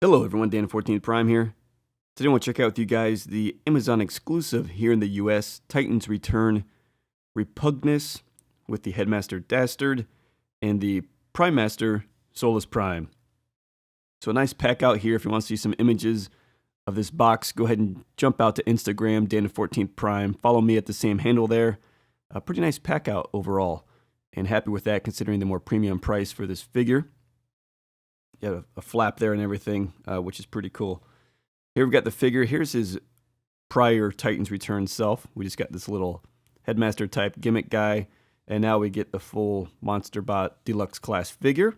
Hello everyone, Dan 14th Prime here. Today I want to check out with you guys the Amazon exclusive here in the US, Titans Return Repugnus with the Headmaster Dastard and the Prime Master Solus Prime. So a nice pack out here. If you want to see some images of this box, go ahead and jump out to Instagram, Dan 14th Prime. Follow me at the same handle there. A pretty nice pack out overall, and happy with that considering the more premium price for this figure. You have a flap there and everything, which is pretty cool. Here we've got the figure. Here's his prior Titans Return self. We just got this little Headmaster type gimmick guy, and now we get the full MonsterBot Deluxe class figure.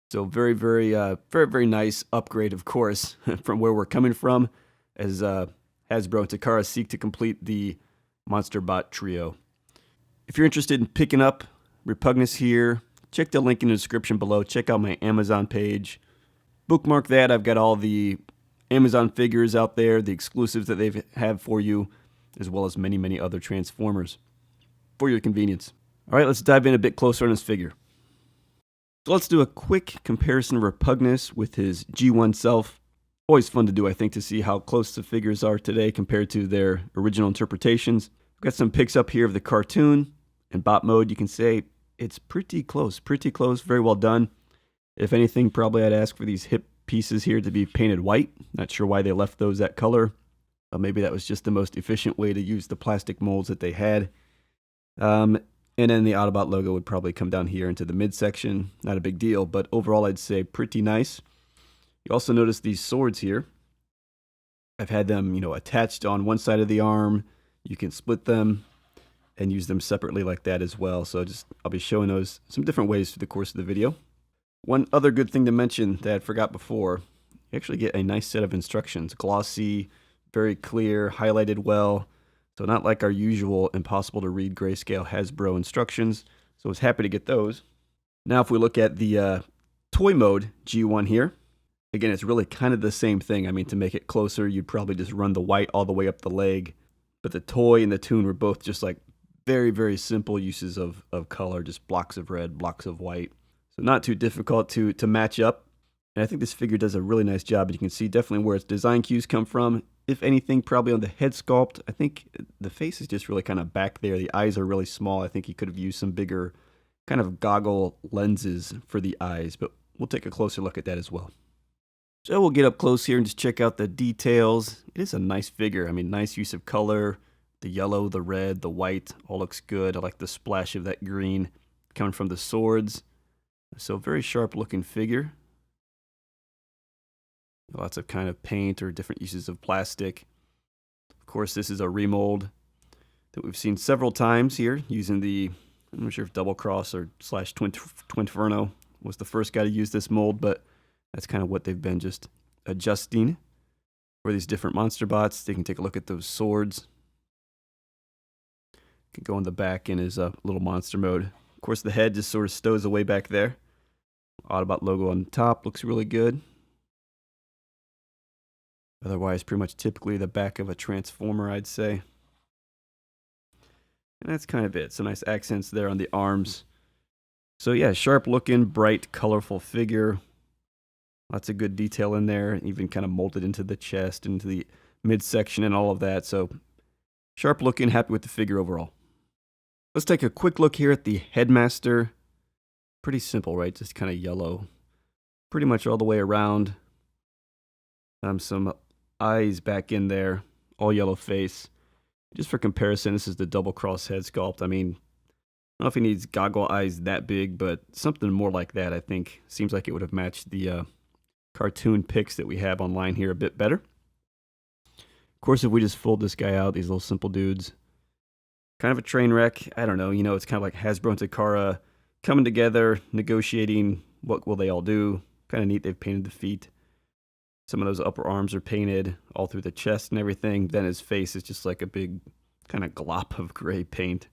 So very, very nice upgrade, of course, from where we're coming from, as Hasbro and Takara seek to complete the MonsterBot trio. If you're interested in picking up Repugnus here, check the link in the description below. Check out my Amazon page. Bookmark that. I've got all the Amazon figures out there, the exclusives that they have for you, as well as many other Transformers for your convenience. All right, let's dive in a bit closer on this figure. So let's do a quick comparison of Repugnus with his G1 self. Always fun to do, I think, to see how close the figures are today compared to their original interpretations. I've got some pics up here of the cartoon. In bot mode, you can say it's pretty close, very well done. If anything, probably I'd ask for these hip pieces here to be painted white. Not sure why they left those that color. Maybe that was just the most efficient way to use the plastic molds that they had. And then the Autobot logo would probably come down here into the midsection. Not a big deal, but overall I'd say pretty nice. You also notice these swords here. I've had them, attached on one side of the arm. You can split them and use them separately like that as well. So I'll be showing those some different ways through the course of the video. One other good thing to mention that I forgot before, you actually get a nice set of instructions. Glossy, very clear, highlighted well. So not like our usual impossible to read grayscale Hasbro instructions. So I was happy to get those. Now if we look at the toy mode G1 here, again, it's really kind of the same thing. I mean, to make it closer, you'd probably just run the white all the way up the leg. But the toy and the toon were both just like very simple uses of color, just blocks of red, blocks of white. So not too difficult to match up. And I think this figure does a really nice job. You can see definitely where its design cues come from. If anything, probably on the head sculpt. I think the face is just really kind of back there. The eyes are really small. I think he could have used some bigger kind of goggle lenses for the eyes, but we'll take a closer look at that as well. So we'll get up close here and just check out the details. It is a nice figure. I mean, nice use of color. The yellow, the red, the white, all looks good. I like the splash of that green coming from the swords. So very sharp looking figure. Lots of kind of paint or different uses of plastic. Of course, this is a remold that we've seen several times here using the, I'm not sure if Double Cross or / Twinferno was the first guy to use this mold, but that's kind of what they've been just adjusting for these different MonsterBots. They can take a look at those swords. Can go in the back in his little monster mode. Of course, the head just sort of stows away back there. Autobot logo on the top looks really good. Otherwise, pretty much typically the back of a Transformer, I'd say. And that's kind of it. Some nice accents there on the arms. So yeah, sharp looking, bright, colorful figure. Lots of good detail in there. Even kind of molded into the chest, into the midsection and all of that. So sharp looking, happy with the figure overall. Let's take a quick look here at the Headmaster. Pretty simple, right? Just kind of yellow. Pretty much all the way around. Some eyes back in there. All yellow face. Just for comparison, this is the double cross head sculpt. I mean, I don't know if he needs goggle eyes that big, but something more like that, I think. Seems like it would have matched the cartoon pics that we have online here a bit better. Of course, if we just fold this guy out, these little simple dudes, kind of a train wreck. I don't know, it's kind of like Hasbro and Takara coming together, negotiating what will they all do. Kind of neat, they've painted the feet. Some of those upper arms are painted all through the chest and everything. Then his face is just like a big kind of glop of gray paint.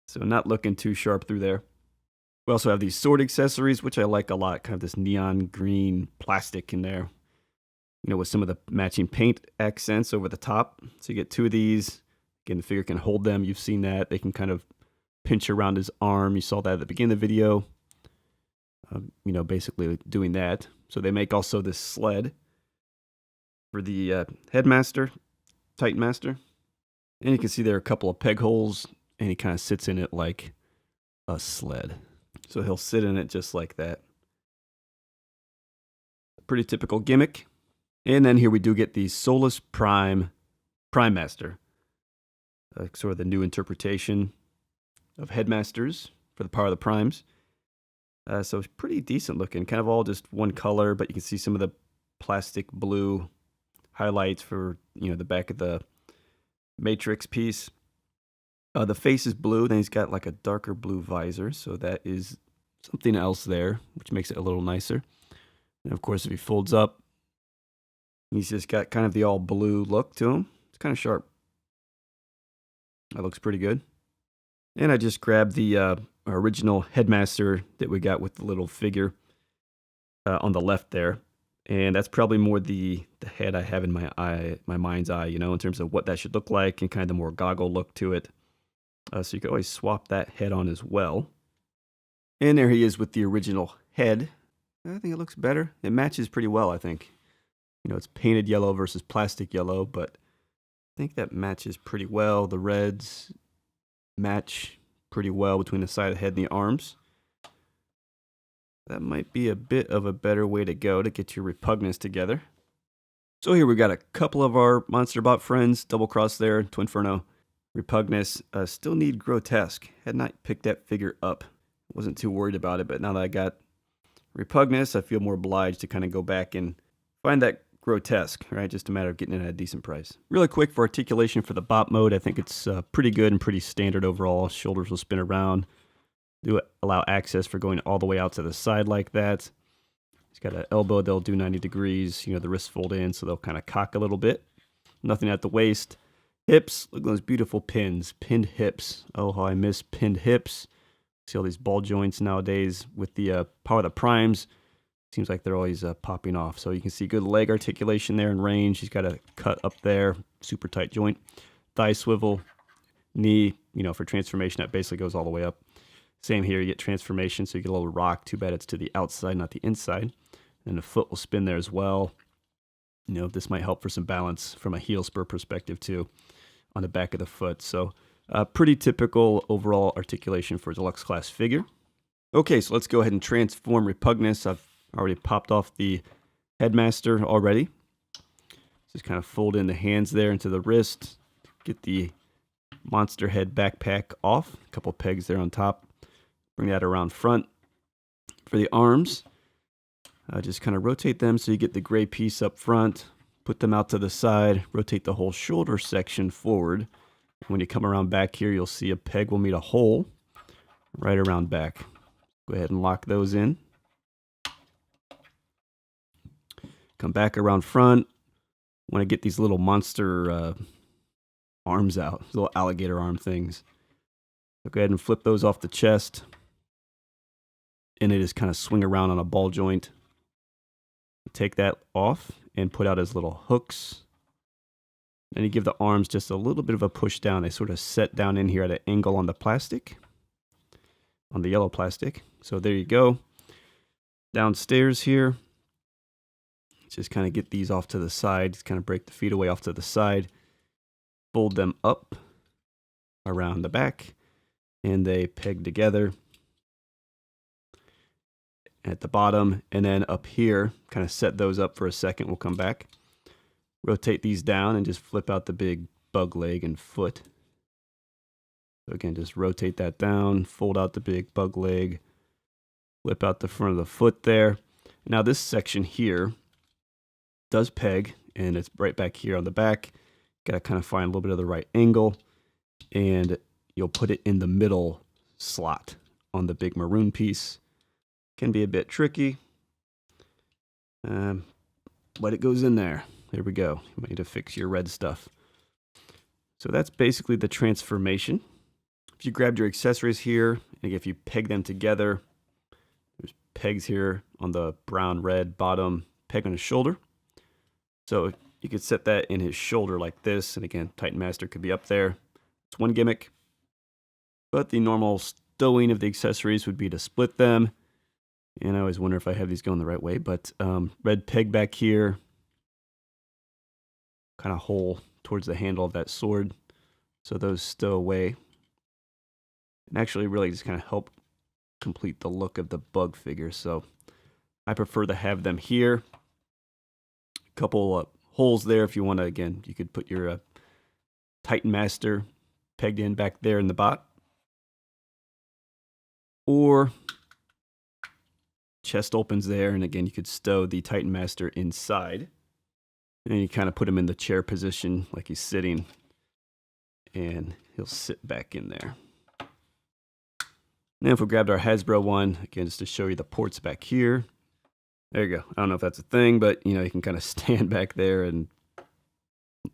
So not looking too sharp through there. We also have these sword accessories, which I like a lot. Kind of this neon green plastic in there. With some of the matching paint accents over the top. So you get two of these. Again, the figure can hold them. You've seen that. They can kind of pinch around his arm. You saw that at the beginning of the video. basically doing that. So they make also this sled for the headmaster, Titan Master. And you can see there are a couple of peg holes, and he kind of sits in it like a sled. So he'll sit in it just like that. Pretty typical gimmick. And then here we do get the Solus Prime Master. Sort of the new interpretation of headmasters for the power of the primes. So it's pretty decent looking, kind of all just one color, but you can see some of the plastic blue highlights for the back of the matrix piece. The face is blue, then he's got like a darker blue visor, so that is something else there, which makes it a little nicer. And of course, if he folds up, he's just got kind of the all blue look to him. It's kind of sharp. That looks pretty good. And I just grabbed the original headmaster that we got with the little figure on the left there. And that's probably more the head I have in my mind's eye, in terms of what that should look like and kind of the more goggle look to it. So you could always swap that head on as well. And there he is with the original head. I think it looks better. It matches pretty well, I think. It's painted yellow versus plastic yellow, but I think that matches pretty well. The reds match pretty well between the side of the head and the arms. That might be a bit of a better way to go to get your Repugnus together. So here we've got a couple of our Monster Bot friends, double cross there, Twinferno, Repugnus. Still need Grotesque. Had not picked that figure up. Wasn't too worried about it, but now that I got Repugnus, I feel more obliged to kind of go back and find that Grotesque, right? Just a matter of getting it at a decent price. Really quick for articulation for the bot mode, I think it's pretty good and pretty standard overall. Shoulders will spin around. Do allow access for going all the way out to the side like that. He's got an elbow, they'll do 90 degrees. The wrists fold in, so they'll kind of cock a little bit. Nothing at the waist. Hips, look at those beautiful pins. Pinned hips. Oh, how I miss pinned hips. See all these ball joints nowadays with the power of the primes. Seems like they're always popping off. So you can see good leg articulation there in range. He's got a cut up there, super tight joint. Thigh swivel, knee, for transformation, that basically goes all the way up. Same here, you get transformation, so you get a little rock. Too bad it's to the outside, not the inside. And the foot will spin there as well. This might help for some balance from a heel spur perspective too on the back of the foot. So pretty typical overall articulation for a deluxe class figure. Okay, so let's go ahead and transform Repugnus. I've already popped off the headmaster already. Just kind of fold in the hands there into the wrist. Get the monster head backpack off. A couple pegs there on top. Bring that around front. For the arms, just kind of rotate them so you get the gray piece up front. Put them out to the side. Rotate the whole shoulder section forward. When you come around back here, you'll see a peg will meet a hole right around back. Go ahead and lock those in. Come back around front. Want to get these little monster arms out, little alligator arm things. So go ahead and flip those off the chest. And they just kind of swing around on a ball joint. Take that off and put out his little hooks. Then you give the arms just a little bit of a push down. They sort of set down in here at an angle on the plastic, on the yellow plastic. So there you go. Downstairs here. Just kind of get these off to the side. Just kind of break the feet away off to the side. Fold them up around the back. And they peg together at the bottom. And then up here, kind of set those up for a second. We'll come back. Rotate these down and just flip out the big bug leg and foot. So again, just rotate that down. Fold out the big bug leg. Flip out the front of the foot there. Now this section here does peg, and it's right back here on the back. Got to kind of find a little bit of the right angle, and you'll put it in the middle slot on the big maroon piece. Can be a bit tricky, but it goes in there. There we go. You might need to fix your red stuff. So that's basically the transformation. If you grabbed your accessories here, and if you peg them together, there's pegs here on the brown-red bottom, peg on his shoulder. So you could set that in his shoulder like this, and again, Titan Master could be up there. It's one gimmick. But the normal stowing of the accessories would be to split them, And I always wonder if I have these going the right way, but red peg back here, kind of hole towards the handle of that sword, so those stow away. And actually really just kind of help complete the look of the bug figure, so I prefer to have them here. A couple holes there if you want to, again, you could put your Titan Master pegged in back there in the bot. Or chest opens there, and again, you could stow the Titan Master inside. And you kind of put him in the chair position like he's sitting, and he'll sit back in there. Now if we grabbed our Hasbro one, again, just to show you the ports back here. There you go. I don't know if that's a thing, but you know, you can kind of stand back there and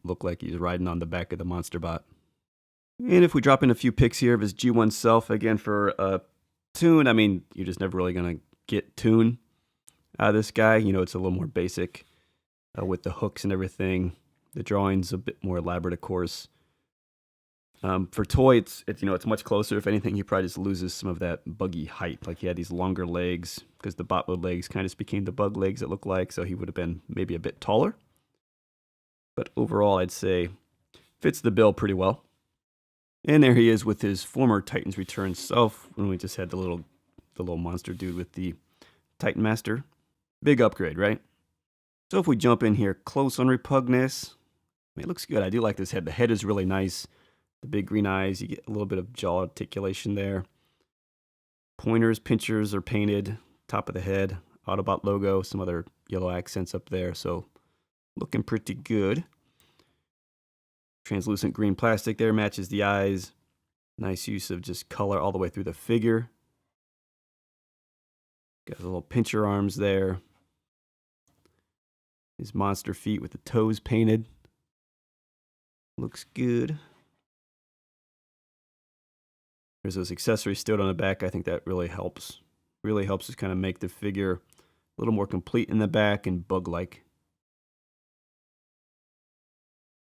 look like he's riding on the back of the monster bot. And if we drop in a few pics here of his G1 self, again, for Toon, I mean, you're just never really going to get Toon out of this guy. You know, it's a little more basic with the hooks and everything. The drawing's a bit more elaborate, of course. For Toy, it's you know, it's much closer. If anything, he probably just loses some of that buggy height. Like he had these longer legs because the bot mode legs kind of just became the bug legs, it looked like. So he would have been maybe a bit taller. But overall, I'd say fits the bill pretty well. And there he is with his former Titans Return self when we just had the little monster dude with the Titan Master. Big upgrade, right? So if we jump in here close on Repugnus, I mean, it looks good. I do like this head. The head is really nice. The big green eyes, you get a little bit of jaw articulation there. Pointers, pinchers are painted. Top of the head, Autobot logo, some other yellow accents up there. So looking pretty good. Translucent green plastic there matches the eyes. Nice use of just color all the way through the figure. Got the little pincher arms there. His monster feet with the toes painted. Looks good. There's those accessories stowed on the back. I think that really helps. Really helps us kind of make the figure a little more complete in the back and bug-like.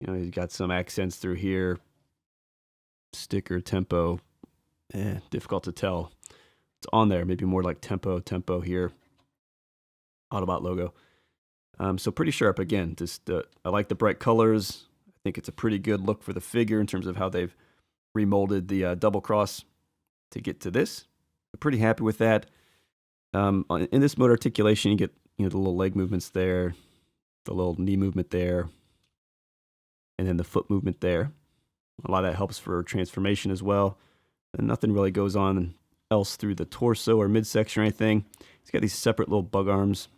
You know, he's got some accents through here. Sticker, tempo. Difficult to tell. It's on there. Maybe more like tempo here. Autobot logo. So pretty sharp again. Just I like the bright colors. I think it's a pretty good look for the figure in terms of how they've remolded the double cross to get to this. I'm pretty happy with that. In this mode articulation, you get the little leg movements there, the little knee movement there, and then the foot movement there. A lot of that helps for transformation as well. And nothing really goes on else through the torso or midsection or anything. It's got these separate little bug arms.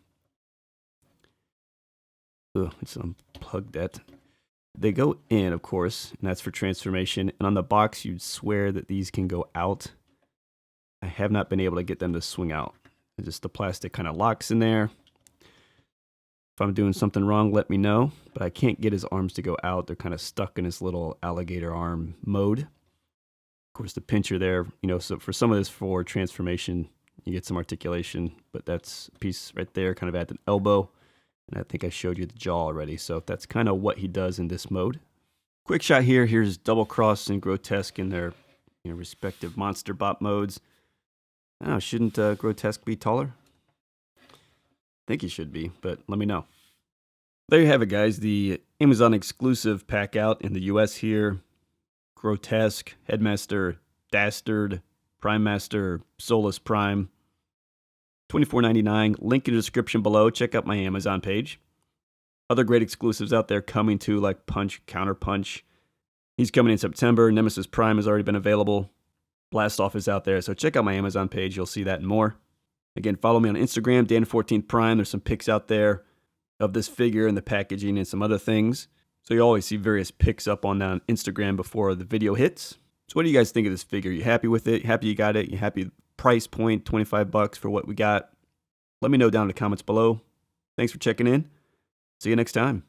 Ugh, let's unplug that. They go in, of course, and that's for transformation. And on the box, you'd swear that these can go out. I have not been able to get them to swing out. It's just the plastic kind of locks in there. If I'm doing something wrong, let me know. But I can't get his arms to go out. They're kind of stuck in this little alligator arm mode. Of course, the pincher there, so for some of this for transformation, you get some articulation. But that's a piece right there, kind of at the elbow. And I think I showed you the jaw already. So that's kind of what he does in this mode. Quick shot here. Here's Double Cross and Grotesque in their respective monster bot modes. I don't know, shouldn't Grotesque be taller? I think he should be, but let me know. There you have it, guys. The Amazon exclusive pack out in the US here. Grotesque, Headmaster, Dastard, Prime Master, Solus Prime. $24.99. Link in the description below. Check out my Amazon page. Other great exclusives out there coming too, like Punch, Counterpunch. He's coming in September. Nemesis Prime has already been available. Blast Off is out there. So check out my Amazon page. You'll see that and more. Again, follow me on Instagram, Dan14Prime. There's some pics out there of this figure and the packaging and some other things. So you always see various pics up on that on Instagram before the video hits. So what do you guys think of this figure? You happy with it? You happy you got it? You happy price point, $25 for what we got? Let me know down in the comments below. Thanks for checking in. See you next time.